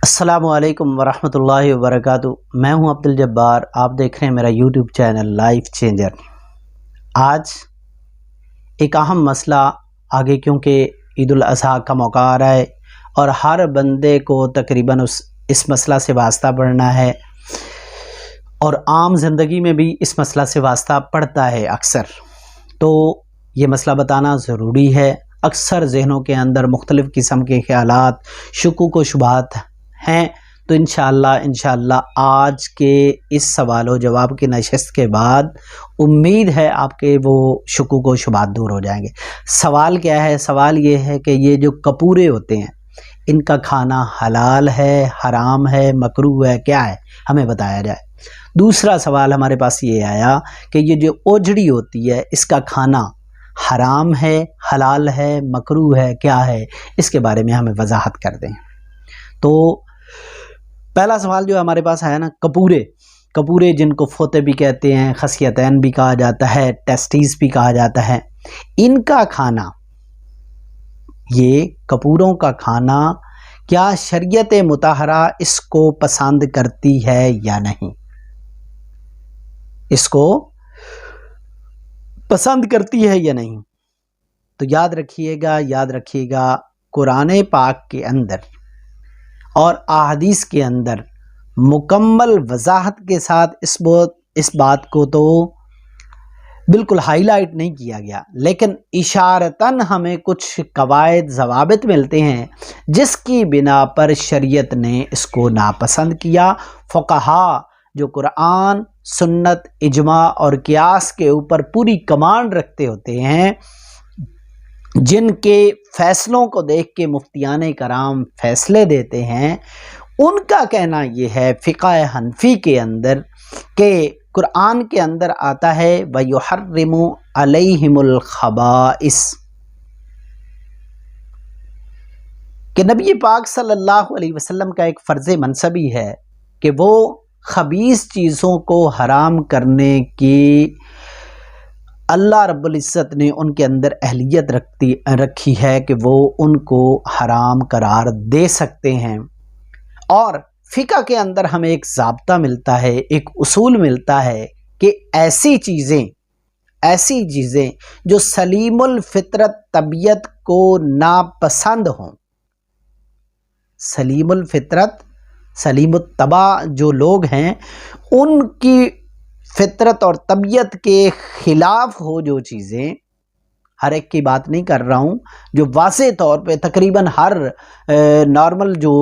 السلام علیکم ورحمۃ اللہ وبرکاتہ۔ میں ہوں عبد الجبار، آپ دیکھ رہے ہیں میرا یوٹیوب چینل لائف چینجر۔ آج ایک اہم مسئلہ آگے، کیونکہ عید الاضحیٰ کا موقع آ رہا ہے اور ہر بندے کو تقریباً اس مسئلہ سے واسطہ پڑنا ہے، اور عام زندگی میں بھی اس مسئلہ سے واسطہ پڑتا ہے اکثر، تو یہ مسئلہ بتانا ضروری ہے۔ اکثر ذہنوں کے اندر مختلف قسم کے خیالات، شکوک و شبہات ہیں، تو انشاءاللہ آج کے اس سوال و جواب کی نشست کے بعد امید ہے آپ کے وہ شکوک و شبہات دور ہو جائیں گے۔ سوال کیا ہے؟ سوال یہ ہے کہ یہ جو کپورے ہوتے ہیں، ان کا کھانا حلال ہے، حرام ہے، مکروہ ہے، کیا ہے؟ ہمیں بتایا جائے۔ دوسرا سوال ہمارے پاس یہ آیا کہ یہ جو اوجڑی ہوتی ہے، اس کا کھانا حرام ہے، حلال ہے، مکروہ ہے، کیا ہے؟ اس کے بارے میں ہمیں وضاحت کر دیں۔ تو پہلا سوال جو ہمارے پاس آیا نا، کپورے جن کو فوطے بھی کہتے ہیں، خصیتین بھی کہا جاتا ہے، ٹیسٹیز بھی کہا جاتا ہے، ان کا کھانا، یہ کپوروں کا کھانا کیا شریعت مطہرہ اس کو پسند کرتی ہے یا نہیں؟ اس کو پسند کرتی ہے یا نہیں؟ تو یاد رکھیے گا قرآن پاک کے اندر اور احادیث کے اندر مکمل وضاحت کے ساتھ اس بات کو تو بالکل ہائی لائٹ نہیں کیا گیا، لیکن اشارتاً ہمیں کچھ قواعد ضوابط ملتے ہیں جس کی بنا پر شریعت نے اس کو ناپسند کیا۔ فقہا جو قرآن، سنت، اجماع اور قیاس کے اوپر پوری کمانڈ رکھتے ہوتے ہیں، جن کے فیصلوں کو دیکھ کے مفتیان کرام فیصلے دیتے ہیں، ان کا کہنا یہ ہے فقہ حنفی کے اندر کہ قرآن کے اندر آتا ہے وَيُحَرِّمُ عَلَيْهِمُ الْخَبَائِثَ، کہ نبی پاک صلی اللہ علیہ وسلم کا ایک فرض منصبی ہے کہ وہ خبیث چیزوں کو حرام کرنے کی اللہ رب العزت نے ان کے اندر اہلیت رکھی ہے کہ وہ ان کو حرام قرار دے سکتے ہیں۔ اور فقہ کے اندر ہمیں ایک ضابطہ ملتا ہے، ایک اصول ملتا ہے کہ ایسی چیزیں جو سلیم الفطرت طبیعت کو ناپسند ہوں، سلیم الفطرت، سلیم الطبع جو لوگ ہیں، ان کی فطرت اور طبیعت کے خلاف ہو جو چیزیں، ہر ایک کی بات نہیں کر رہا ہوں، جو واضح طور پہ تقریباً ہر نارمل جو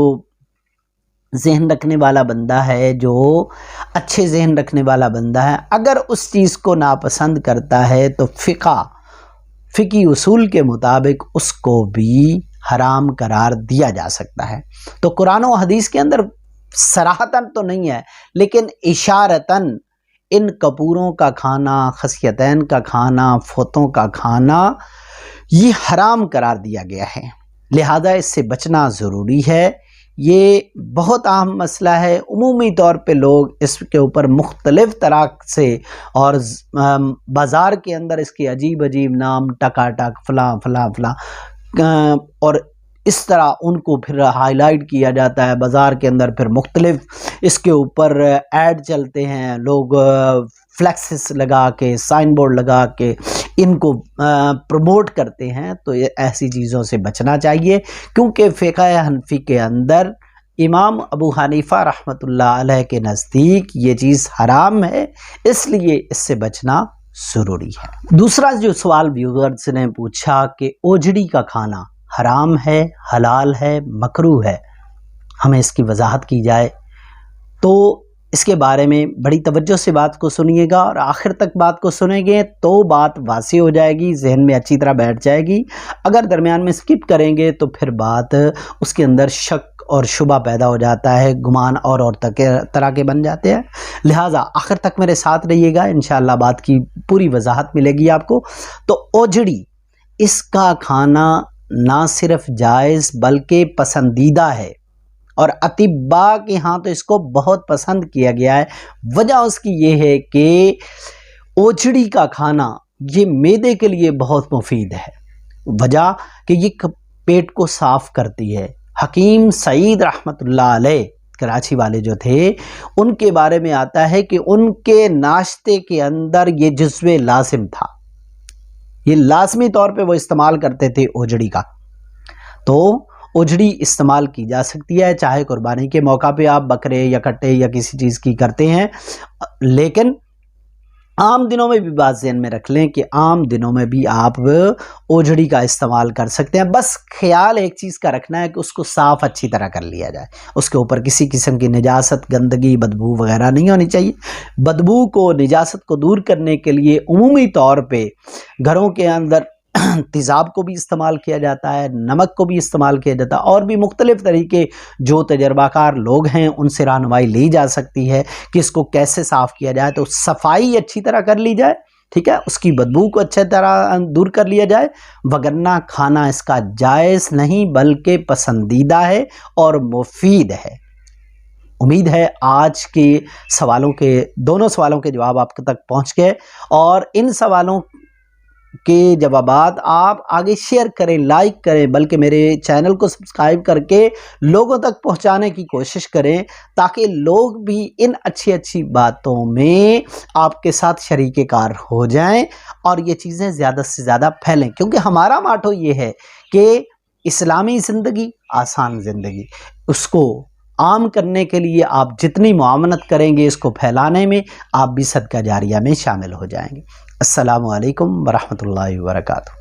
ذہن رکھنے والا بندہ ہے، جو اچھے ذہن رکھنے والا بندہ ہے، اگر اس چیز کو ناپسند کرتا ہے تو فقہی اصول کے مطابق اس کو بھی حرام قرار دیا جا سکتا ہے۔ تو قرآن و حدیث کے اندر صراحتاً تو نہیں ہے، لیکن اشارتاً ان کپوروں کا کھانا، خصیتین کا کھانا، فوتوں کا کھانا، یہ حرام قرار دیا گیا ہے، لہذا اس سے بچنا ضروری ہے۔ یہ بہت اہم مسئلہ ہے، عمومی طور پہ لوگ اس کے اوپر مختلف طرح سے، اور بازار کے اندر اس کے عجیب نام، ٹکا ٹک، فلاں فلاں فلاں، اور اس طرح ان کو پھر ہائی لائٹ کیا جاتا ہے بازار کے اندر، پھر مختلف اس کے اوپر ایڈ چلتے ہیں، لوگ فلیکسز لگا کے، سائن بورڈ لگا کے ان کو پروموٹ کرتے ہیں۔ تو یہ ایسی چیزوں سے بچنا چاہیے، کیونکہ فقہ حنفی کے اندر امام ابو حنیفہ رحمۃ اللہ علیہ کے نزدیک یہ چیز حرام ہے، اس لیے اس سے بچنا ضروری ہے۔ دوسرا جو سوال ویورز نے پوچھا کہ اوجڑی کا کھانا حرام ہے، حلال ہے، مکروہ ہے، ہمیں اس کی وضاحت کی جائے۔ تو اس کے بارے میں بڑی توجہ سے بات کو سنیے گا، اور آخر تک بات کو سنیں گے تو بات واضح ہو جائے گی، ذہن میں اچھی طرح بیٹھ جائے گی۔ اگر درمیان میں سکپ کریں گے تو پھر بات اس کے اندر شک اور شبہ پیدا ہو جاتا ہے، گمان اور طرح کے بن جاتے ہیں، لہٰذا آخر تک میرے ساتھ رہیے گا، انشاءاللہ بات کی پوری وضاحت ملے گی آپ کو۔ تو اوجڑی، اس کا کھانا نہ صرف جائز بلکہ پسندیدہ ہے، اور اطباء کے ہاں تو اس کو بہت پسند کیا گیا ہے۔ وجہ اس کی یہ ہے کہ اوجڑی کا کھانا یہ معدے کے لیے بہت مفید ہے، وجہ کہ یہ پیٹ کو صاف کرتی ہے، حکیم سعید رحمۃ اللہ علیہ کراچی والے جو تھے، ان کے بارے میں آتا ہے کہ ان کے ناشتے کے اندر یہ جزو لازم تھا، یہ لازمی طور پہ وہ استعمال کرتے تھے اوجڑی کا۔ تو اوجڑی استعمال کی جا سکتی ہے، چاہے قربانی کے موقع پہ آپ بکرے یا کٹے یا کسی چیز کی کرتے ہیں، لیکن عام دنوں میں بھی بات ذہن میں رکھ لیں کہ عام دنوں میں بھی آپ اوجڑی کا استعمال کر سکتے ہیں۔ بس خیال ایک چیز کا رکھنا ہے کہ اس کو صاف اچھی طرح کر لیا جائے، اس کے اوپر کسی قسم کی نجاست، گندگی، بدبو وغیرہ نہیں ہونی چاہیے۔ بدبو کو، نجاست کو دور کرنے کے لیے عمومی طور پہ گھروں کے اندر تیزاب کو بھی استعمال کیا جاتا ہے، نمک کو بھی استعمال کیا جاتا ہے، اور بھی مختلف طریقے جو تجربہ کار لوگ ہیں ان سے رہنمائی لی جا سکتی ہے کہ اس کو کیسے صاف کیا جائے۔ تو صفائی اچھی طرح کر لی جائے، ٹھیک ہے، اس کی بدبو کو اچھی طرح دور کر لیا جائے، وگرنہ کھانا اس کا جائز نہیں بلکہ پسندیدہ ہے اور مفید ہے۔ امید ہے آج کے سوالوں کے، دونوں سوالوں کے جواب آپ تک پہنچ گئے، اور ان سوالوں کے جوابات آپ آگے شیئر کریں، لائک کریں، بلکہ میرے چینل کو سبسکرائب کر کے لوگوں تک پہنچانے کی کوشش کریں، تاکہ لوگ بھی ان اچھی اچھی باتوں میں آپ کے ساتھ شریک کار ہو جائیں اور یہ چیزیں زیادہ سے زیادہ پھیلیں، کیونکہ ہمارا ماٹو یہ ہے کہ اسلامی زندگی آسان زندگی، اس کو عام کرنے کے لیے آپ جتنی معاونت کریں گے اس کو پھیلانے میں، آپ بھی صدقہ جاریہ میں شامل ہو جائیں گے۔ السلام علیکم ورحمۃ اللہ وبرکاتہ۔